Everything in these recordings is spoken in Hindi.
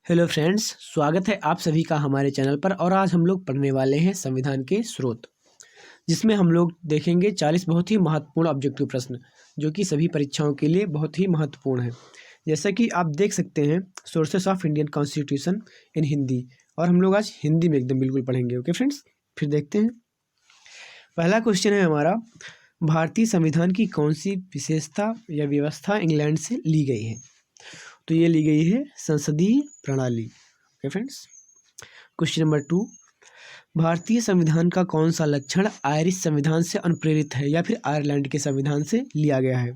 हेलो फ्रेंड्स, स्वागत है आप सभी का हमारे चैनल पर। और आज हम लोग पढ़ने वाले हैं संविधान के स्रोत, जिसमें हम लोग देखेंगे 40 बहुत ही महत्वपूर्ण ऑब्जेक्टिव प्रश्न, जो कि सभी परीक्षाओं के लिए बहुत ही महत्वपूर्ण है। जैसा कि आप देख सकते हैं, sources of Indian constitution in Hindi, और हम लोग आज हिंदी में एकदम बिल्कुल पढ़ेंगे। ओके फ्रेंड्स, फिर देखते हैं। पहला क्वेश्चन है हमारा, भारतीय संविधान की कौन सी विशेषता या व्यवस्था इंग्लैंड से ली गई है? तो ये ली गई है संसदीय प्रणाली। Okay friends. क्वेश्चन नंबर 2, भारतीय संविधान का कौन सा लक्षण आयरिश संविधान से अनुप्रेरित है या फिर आयरलैंड के संविधान से लिया गया है?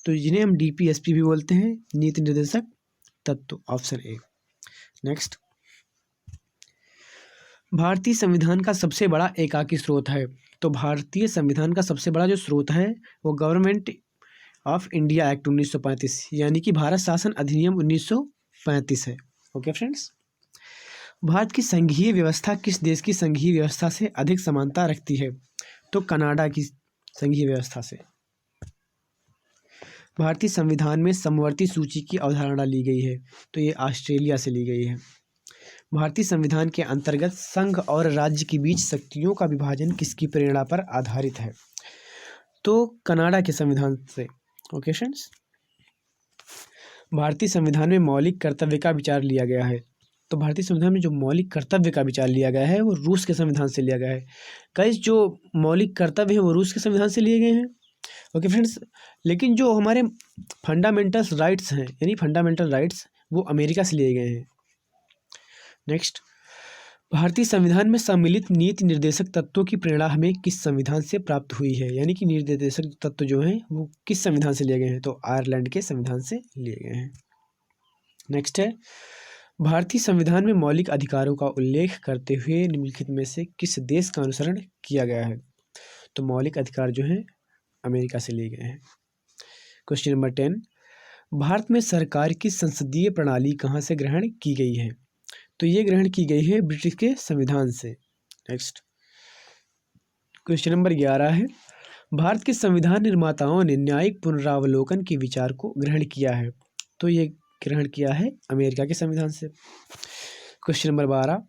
तो जिन्हें हम डीपीएसपी भी बोलते हैं, नीति निर्देशक तत्व, ऑप्शन ए। नेक्स्ट, भारतीय संविधान का सबसे बड़ा एकाकी स्रोत है। तो भारतीय संविधान का सबसे बड़ा जो स्रोत है वो गवर्नमेंट ऑफ इंडिया एक्ट 1935 यानी कि भारत शासन अधिनियम 1935 है। Okay friends. भारत की संघीय व्यवस्था किस देश की संघीय व्यवस्था से अधिक समानता रखती है? तो कनाडा की संघीय व्यवस्था से। भारतीय संविधान में समवर्ती सूची की अवधारणा ली गई है। तो ये ऑस्ट्रेलिया से ली गई है। भारतीय संविधान के अंतर्गत संघ और राज्य के बीच शक्तियों का विभाजन किसकी प्रेरणा पर आधारित है? तो कनाडा के संविधान से। Okay friends. भारतीय संविधान में मौलिक कर्तव्य का विचार लिया गया है। तो भारतीय संविधान में जो मौलिक कर्तव्य का विचार लिया गया है वो रूस के संविधान से लिया गया है। कई जो मौलिक कर्तव्य है वो रूस के संविधान से लिए गए हैं। Okay friends. लेकिन जो हमारे फंडामेंटल राइट्स हैं, यानी फंडामेंटल राइट्स, वो अमेरिका से लिए गए हैं। नेक्स्ट, भारतीय संविधान में सम्मिलित नीति निर्देशक तत्वों की प्रेरणा हमें किस संविधान से प्राप्त हुई है? यानी कि नीति निर्देशक तत्व जो हैं वो किस संविधान से लिए गए हैं? तो आयरलैंड के संविधान से लिए गए हैं। नेक्स्ट है, भारतीय संविधान में मौलिक अधिकारों का उल्लेख करते हुए निम्नलिखित में से किस देश का अनुसरण किया गया है? तो मौलिक अधिकार जो हैं अमेरिका से लिए गए हैं। क्वेश्चन नंबर 10, भारत में सरकार की संसदीय प्रणाली कहाँ से ग्रहण की गई है? तो ये ग्रहण की गई है ब्रिटिश के संविधान से। नेक्स्ट, क्वेश्चन नंबर 11 है, भारत के संविधान निर्माताओं ने न्यायिक पुनरावलोकन के विचार को ग्रहण किया है। तो ये ग्रहण किया है अमेरिका के संविधान से। क्वेश्चन नंबर 12,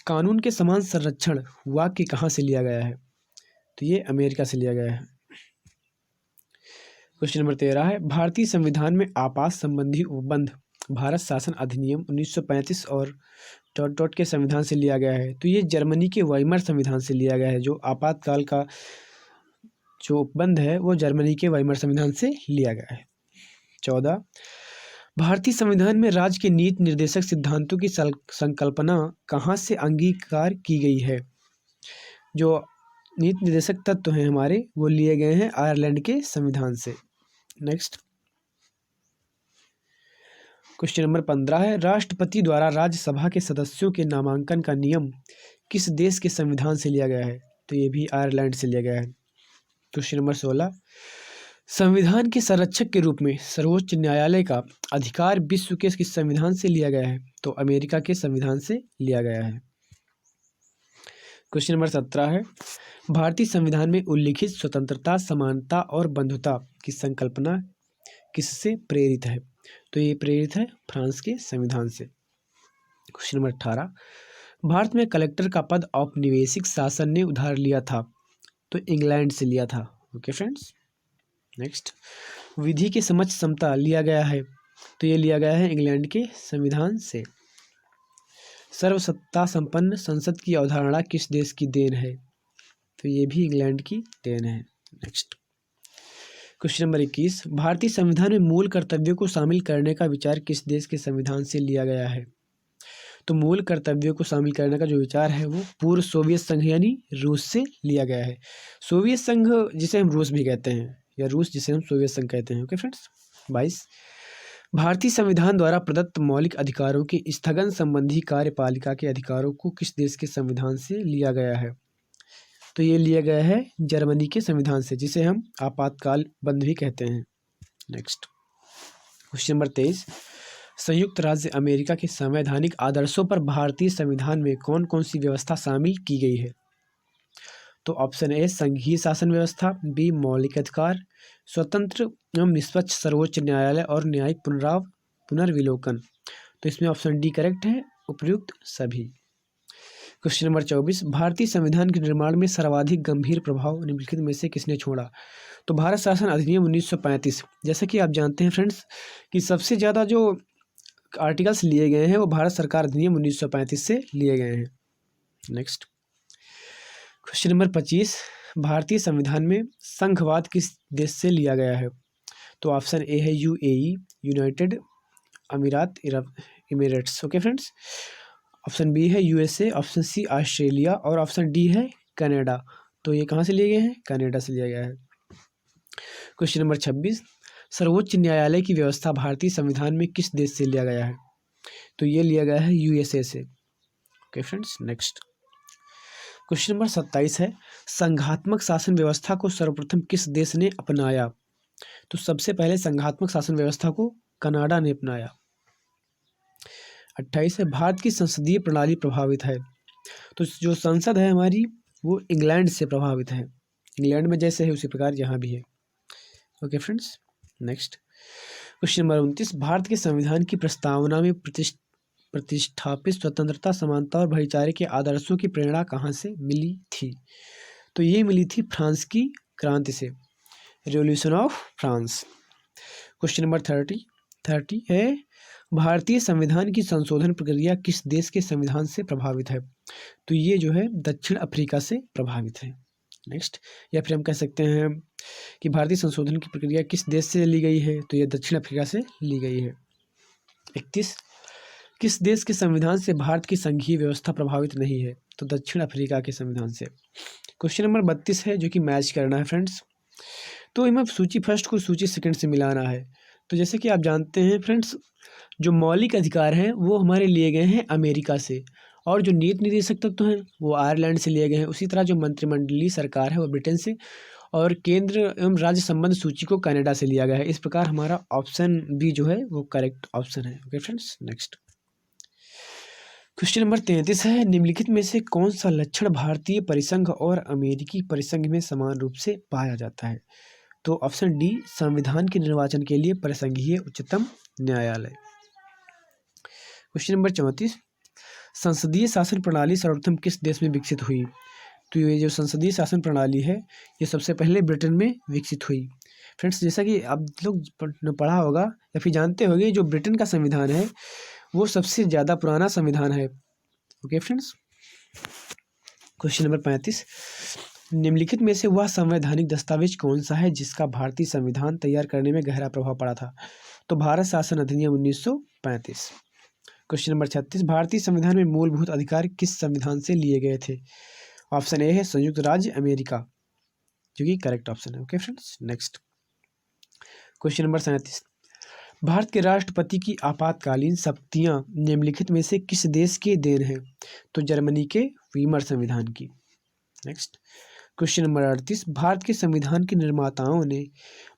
कानून के समान संरक्षण वाक्य कहाँ से लिया गया है? तो ये अमेरिका से लिया गया है। क्वेश्चन नंबर 13 है, भारतीय संविधान में आपात संबंधी उपबंध भारत शासन अधिनियम 1935 और डॉट के संविधान से लिया गया है। तो ये जर्मनी के वाइमर संविधान से लिया गया है। जो आपातकाल का जो उपबंध है वो जर्मनी के वाइमर संविधान से लिया गया है। 14, भारतीय संविधान में राज्य के नीति निर्देशक सिद्धांतों की संकल्पना कहाँ से अंगीकार की गई है? जो नीति निर्देशक तत्व हैं हमारे वो लिए गए हैं आयरलैंड के संविधान से। नेक्स्ट, क्वेश्चन नंबर 15 है, राष्ट्रपति द्वारा राज्यसभा के सदस्यों के नामांकन का नियम किस देश के संविधान से लिया गया है? तो ये भी आयरलैंड से लिया गया है। क्वेश्चन नंबर 16, संविधान के संरक्षक के रूप में सर्वोच्च न्यायालय का अधिकार विश्व के किस संविधान से लिया गया है? तो अमेरिका के संविधान से लिया गया है। क्वेश्चन नंबर 17 है, भारतीय संविधान में उल्लिखित स्वतंत्रता, समानता और बंधुता की संकल्पना किससे प्रेरित है? तो ये प्रेरित है फ्रांस के संविधान से। क्वेश्चन नंबर 18, भारत में कलेक्टर का पद औपनिवेशिक शासन ने उधार लिया था। तो इंग्लैंड से लिया था। Okay friends. नेक्स्ट, विधि के समक्ष समता लिया गया है। तो ये लिया गया है इंग्लैंड के संविधान से। सर्वसत्ता संपन्न संसद की अवधारणा किस देश की देन है? तो ये भी इंग्लैंड की देन है। नेक्स्ट, क्वेश्चन नंबर 21, भारतीय संविधान में मूल कर्तव्यों को शामिल करने का विचार किस देश के संविधान से लिया गया है? तो मूल कर्तव्यों को शामिल करने का जो विचार है वो पूर्व सोवियत संघ यानी रूस से लिया गया है। सोवियत संघ जिसे हम रूस भी कहते हैं, या रूस जिसे हम सोवियत संघ कहते हैं। Okay friends. 22, भारतीय संविधान द्वारा प्रदत्त मौलिक अधिकारों के स्थगन संबंधी कार्यपालिका के अधिकारों को किस देश के संविधान से लिया गया है? तो ये लिया गया है जर्मनी के संविधान से, जिसे हम आपातकाल बंद भी कहते हैं। नेक्स्ट, क्वेश्चन नंबर 23, संयुक्त राज्य अमेरिका के संवैधानिक आदर्शों पर भारतीय संविधान में कौन कौन सी व्यवस्था शामिल की गई है? तो ऑप्शन ए संघीय शासन व्यवस्था, बी मौलिक अधिकार, स्वतंत्र एवं निष्पक्ष सर्वोच्च न्यायालय और न्यायिक पुनर्विलोकन। तो इसमें ऑप्शन डी करेक्ट है, उपयुक्त सभी। क्वेश्चन नंबर 24, भारतीय संविधान के निर्माण में सर्वाधिक गंभीर प्रभाव निम्नलिखित में से किसने छोड़ा? तो भारत शासन अधिनियम 1935। जैसा कि आप जानते हैं फ्रेंड्स कि सबसे ज़्यादा जो आर्टिकल्स लिए गए हैं वो भारत सरकार अधिनियम 1935 से लिए गए हैं। नेक्स्ट क्वेश्चन नंबर 25, भारतीय संविधान में संघवाद किस देश से लिया गया है? तो ऑप्शन ए है यूएई, यूनाइटेड अमीरात Arab emirates. Okay friends, option B है यूएसए, ऑप्शन सी ऑस्ट्रेलिया और ऑप्शन डी है कनाडा। तो ये कहाँ से लिए गए हैं? कनाडा से लिया गया है। क्वेश्चन नंबर 26, सर्वोच्च न्यायालय की व्यवस्था भारतीय संविधान में किस देश से लिया गया है? तो ये लिया गया है यूएसए से। Okay friends, next question number 27 है, संघात्मक शासन व्यवस्था को सर्वप्रथम किस देश ने अपनाया? तो सबसे पहले संघात्मक शासन व्यवस्था को कनाडा ने अपनाया। 28 है, भारत की संसदीय प्रणाली प्रभावित है? तो जो संसद है हमारी वो इंग्लैंड से प्रभावित है। इंग्लैंड में जैसे है उसी प्रकार यहाँ भी है। Okay friends, next question number 29, Bharat के संविधान की प्रस्तावना में प्रतिष्ठापित स्वतंत्रता, समानता और भाईचारे के आदर्शों की प्रेरणा कहाँ से मिली थी? तो ये मिली थी फ्रांस की क्रांति से, revolution of France. Question number 30 है, भारतीय संविधान की संशोधन प्रक्रिया किस देश के संविधान से प्रभावित है? तो ये जो है दक्षिण अफ्रीका से प्रभावित है। नेक्स्ट, या फिर हम कह सकते हैं कि भारतीय संशोधन की प्रक्रिया किस देश से ली गई है? तो ये दक्षिण अफ्रीका से ली गई है। 31, किस देश के संविधान से भारत की संघीय व्यवस्था प्रभावित नहीं है? तो दक्षिण अफ्रीका के संविधान से। क्वेश्चन नंबर 32 है जो कि मैच करना है फ्रेंड्स। तो हमें सूची फर्स्ट को सूची सेकंड से मिलाना है। तो जैसे कि आप जानते हैं फ्रेंड्स, जो मौलिक अधिकार हैं वो हमारे लिए गए हैं अमेरिका से, और जो नीति निर्देशक तत्व हैं वो आयरलैंड से लिए गए हैं। उसी तरह जो मंत्रिमंडलीय सरकार है वो ब्रिटेन से, और केंद्र एवं राज्य संबंध सूची को कनाडा से लिया गया है। इस प्रकार हमारा ऑप्शन बी जो है वो करेक्ट ऑप्शन है। Okay friends, next question number 33 है, निम्नलिखित में से कौन सा लक्षण भारतीय परिसंघ और अमेरिकी परिसंघ में समान रूप से पाया जाता है? तो ऑप्शन डी, संविधान के निर्वाचन के लिए परिसंघीय उच्चतम न्यायालय। क्वेश्चन नंबर 34, संसदीय शासन प्रणाली सर्वप्रथम किस देश में विकसित हुई? तो ये जो संसदीय शासन प्रणाली है ये सबसे पहले ब्रिटेन में विकसित हुई। फ्रेंड्स, जैसा कि आप लोग पढ़ा होगा या फिर जानते होंगे, जो ब्रिटेन का संविधान है वो सबसे ज़्यादा पुराना संविधान है। ओके फ्रेंड्स, क्वेश्चन नंबर 35, निम्नलिखित में से वह संवैधानिक दस्तावेज कौन सा है जिसका भारतीय संविधान तैयार करने में गहरा प्रभाव पड़ा था? तो भारत शासन अधिनियम 1935। क्वेश्चन नंबर 36, भारतीय संविधान में मूलभूत अधिकार किस संविधान से लिए गए थे? ऑप्शन ए है संयुक्त राज्य अमेरिका, जो कि करेक्ट ऑप्शन है। Okay friends, next question number 37, Bharat के राष्ट्रपति की आपातकालीन शक्तियां निम्नलिखित में से किस देश के देन है? तो जर्मनी के वीमर संविधान की। नेक्स्ट क्वेश्चन नंबर 38, भारत के संविधान के निर्माताओं ने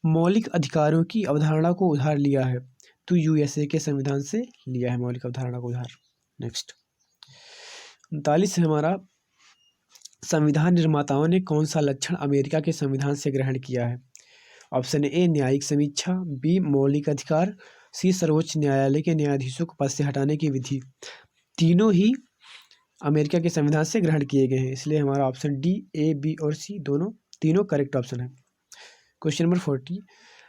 मौलिक अधिकारों की अवधारणा को उधार लिया है? तो यूएसए के संविधान से लिया है मौलिक अवधारणा को उधार। नेक्स्ट 39 है हमारा, संविधान निर्माताओं ने कौन सा लक्षण अमेरिका के संविधान से ग्रहण किया है? ऑप्शन ए, न्यायिक समीक्षा, बी, मौलिक अधिकार, सी, सर्वोच्च न्यायालय के न्यायाधीशों को पद से हटाने की विधि। तीनों ही अमेरिका के संविधान से ग्रहण किए गए हैं, इसलिए हमारा ऑप्शन डी, ए, बी और सी तीनों करेक्ट ऑप्शन है। क्वेश्चन नंबर 40,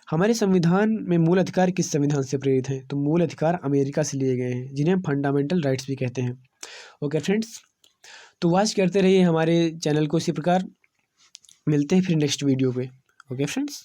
हमारे संविधान में मूल अधिकार किस संविधान से प्रेरित हैं? तो मूल अधिकार अमेरिका से लिए गए हैं, जिन्हें हम फंडामेंटल राइट्स भी कहते हैं। ओके फ्रेंड्स, तो वॉच करते रहिए हमारे चैनल को। इसी प्रकार मिलते हैं फिर नेक्स्ट वीडियो पे। Okay friends.